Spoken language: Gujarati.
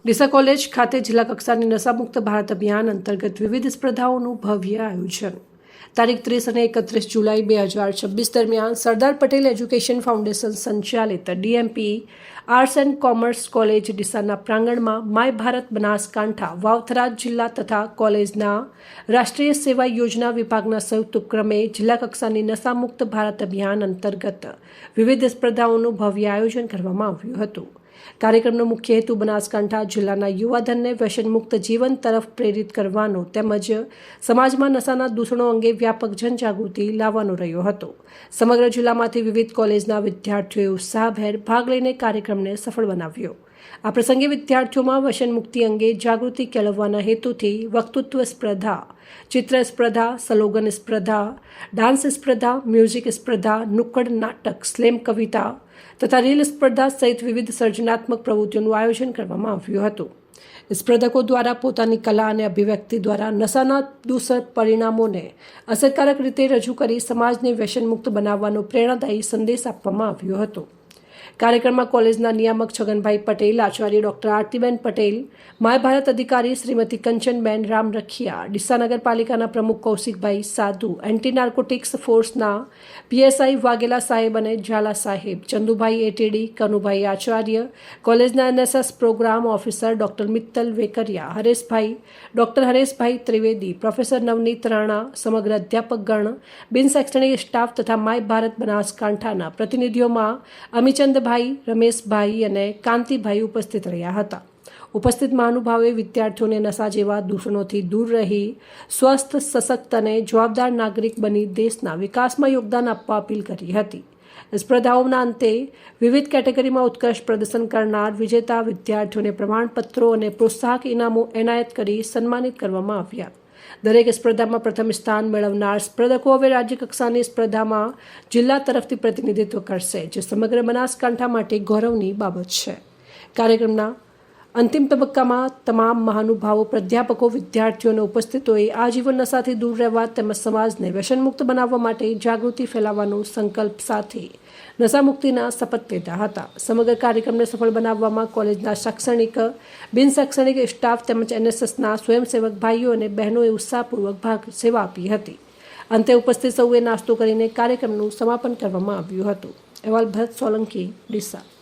ડીસા કોલેજ ખાતે જિલ્લા કક્ષાની નશામુક્ત ભારત અભિયાન અંતર્ગત વિવિધ સ્પર્ધાઓનું ભવ્ય આયોજન તારીખ 30 અને 31 જુલાઈ 2026 દરમિયાન સરદાર પટેલ એજ્યુકેશન ફાઉન્ડેશન સંચાલિત DMP arts and commerce college ડીસાના પ્રાંગણમાં માય ભારત બનાસકાંઠા વાવથરા જિલ્લા તથા કોલેજના રાષ્ટ્રીય સેવા યોજના વિભાગના સંયુક્ત ઉપક્રમે જિલ્લા કક્ષાની નશામુક્ત ભારત અભિયાન અંતર્ગત વિવિધ સ્પર્ધાઓનું ભવ્ય આયોજન કરવામાં આવ્યું હતું। કાર્યક્રમનો મુખ્ય હેતુ બનાસકાંઠા જિલ્લાના યુવાધનને વ્યસનમુક્ત જીવન તરફ પ્રેરિત કરવાનો તેમજ સમાજમાં નશાના દૂષણો અંગે વ્યાપક જનજાગૃતિ લાવવાનો રહ્યો હતો। સમગ્ર જિલ્લામાંથી વિવિધ કોલેજના વિદ્યાર્થીઓએ ઉત્સાહભેર ભાગ લઈને કાર્યક્રમને સફળ બનાવ્યો। આ પ્રસંગે વિદ્યાર્થીઓમાં વ્યસન મુક્તિ અંગે જાગૃતિ કેળવવાના હેતુથી વક્તૃત્વ સ્પર્ધા, ચિત્ર સ્પર્ધા, સ્લોગન સ્પર્ધા, ડાન્સ સ્પર્ધા, મ્યુઝિક સ્પર્ધા, નુક્કડ નાટક, સ્લેમ કવિતા તથા રીલ સ્પર્ધા સહિત વિવિધ સર્જનાત્મક પ્રવૃત્તિઓનું આયોજન કરવામાં આવ્યું હતું। સ્પર્ધકો દ્વારા પોતાની કલા અને અભિવ્યક્તિ દ્વારા નશાના દૂષણ પરિણામોને અસરકારક રીતે રજૂ કરી સમાજને વ્યસનમુક્ત બનાવવાનો પ્રેરણાદાયી સંદેશ આપવામાં આવ્યો હતો। કાર્યક્રમમાં કોલેજના નિયામક છગનભાઈ પટેલ, આચાર્ય ડૉક્ટર આરતીબેન પટેલ, માય ભારત અધિકારી શ્રીમતી કંચનબેન રામરખિયા, ડીસા નગરપાલિકાના પ્રમુખ કૌશિકભાઈ સાધુ, એન્ટી નાર્કોટિક્સ ફોર્સના પીએસઆઈ વાઘેલા સાહેબ અને ઝાલા સાહેબ, ચંદુભાઈ એટીડી, કનુભાઈ આચાર્ય, કોલેજના NSS program officer doctor Mittal Vekariya, Hareshbhai, doctor Hareshbhai Trivedi, professor Navneet Rana, સમગ્ર અધ્યાપકગણ, બિન શૈક્ષણિક સ્ટાફ તથા માય ભારત બનાસકાંઠાના પ્રતિનિધિઓમાં અમિચંદભાઈ, રમેશભાઈ અને કાંતિભાઈ ઉપસ્થિત રહ્યા હતા। ઉપસ્થિત મહાનુભાવોએ વિદ્યાર્થીઓને નશા જેવા દૂષણોથી દૂર રહી સ્વસ્થ, સશક્ત અને જવાબદાર નાગરિક બની દેશના વિકાસમાં યોગદાન આપવા અપીલ કરી હતી। સ્પર્ધાઓના અંતે વિવિધ કેટેગરીમાં ઉત્કૃષ્ટ પ્રદર્શન કરનાર વિજેતા વિદ્યાર્થીઓને પ્રમાણપત્રો અને પ્રોત્સાહક ઇનામો એનાયત કરી સન્માનિત કરવામાં આવ્યા। દરેક સ્પર્ધામાં પ્રથમ સ્થાન મેળવનાર સ્પર્ધકો હવે રાજ્ય કક્ષાની સ્પર્ધામાં જિલ્લા તરફથી પ્રતિનિધિત્વ કરશે, જે સમગ્ર બનાસકાંઠા માટે ગૌરવની બાબત છે। કાર્યક્રમના અંતિમ તબક્કામાં તમામ મહાનુભાવો, પ્રાધ્યાપકો, વિદ્યાર્થીઓને ઉપસ્થિતોએ આજીવન નશાથી દૂર રહેવા તેમજ સમાજને વ્યસનમુક્ત બનાવવા માટે જાગૃતિ ફેલાવવાનો સંકલ્પ સાથે નશામુક્તિના શપથ લીધા હતા। સમગ્ર કાર્યક્રમને સફળ બનાવવામાં કોલેજના શૈક્ષણિક, બિન શૈક્ષણિક સ્ટાફ તેમજ એનએસએસના સ્વયંસેવક ભાઈઓ અને બહેનોએ ઉત્સાહપૂર્વક સેવા આપી હતી। અંતે ઉપસ્થિત સૌએ નાસ્તો કરીને કાર્યક્રમનું સમાપન કરવામાં આવ્યું હતું। અહેવાલ ભરત સોલંકી, ડીસા।